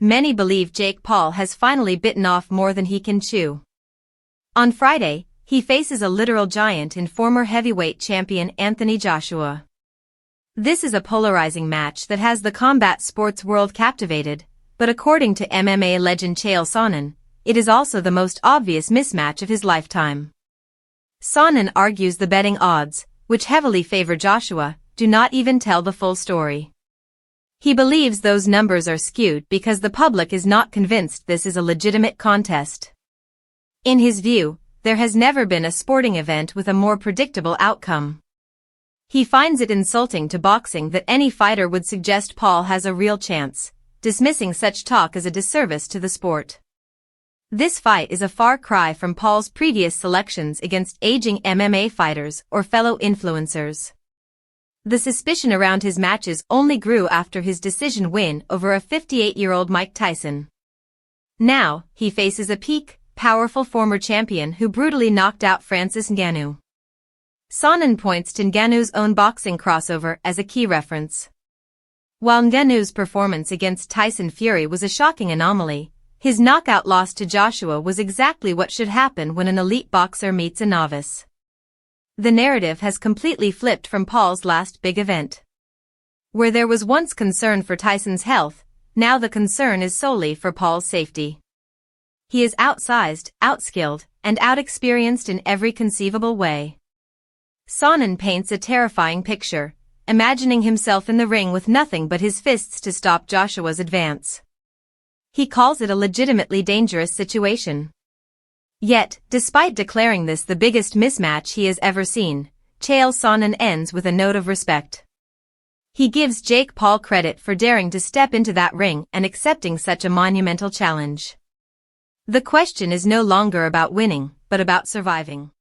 Many believe Jake Paul has finally bitten off more than he can chew. On Friday, he faces a literal giant in former heavyweight champion Anthony Joshua. This is a polarizing match that has the combat sports world captivated, but according to MMA legend Chael Sonnen, it is also the most obvious mismatch of his lifetime. Sonnen argues the betting odds, which heavily favor Joshua, do not even tell the full story. He believes those numbers are skewed because the public is not convinced this is a legitimate contest. In his view, there has never been a sporting event with a more predictable outcome. He finds it insulting to boxing that any fighter would suggest Paul has a real chance, dismissing such talk as a disservice to the sport. This fight is a far cry from Paul's previous selections against aging MMA fighters or fellow influencers. The suspicion around his matches only grew after his decision win over a 58-year-old Mike Tyson. Now, he faces a peak, powerful former champion who brutally knocked out Francis Ngannou. Sonnen points to Ngannou's own boxing crossover as a key reference. While Ngannou's performance against Tyson Fury was a shocking anomaly, his knockout loss to Joshua was exactly what should happen when an elite boxer meets a novice. The narrative has completely flipped from Paul's last big event. Where there was once concern for Tyson's health, now the concern is solely for Paul's safety. He is outsized, outskilled, and outexperienced in every conceivable way. Sonnen paints a terrifying picture, imagining himself in the ring with nothing but his fists to stop Joshua's advance. He calls it a legitimately dangerous situation. Yet, despite declaring this the biggest mismatch he has ever seen, Chael Sonnen ends with a note of respect. He gives Jake Paul credit for daring to step into that ring and accepting such a monumental challenge. The question is no longer about winning, but about surviving.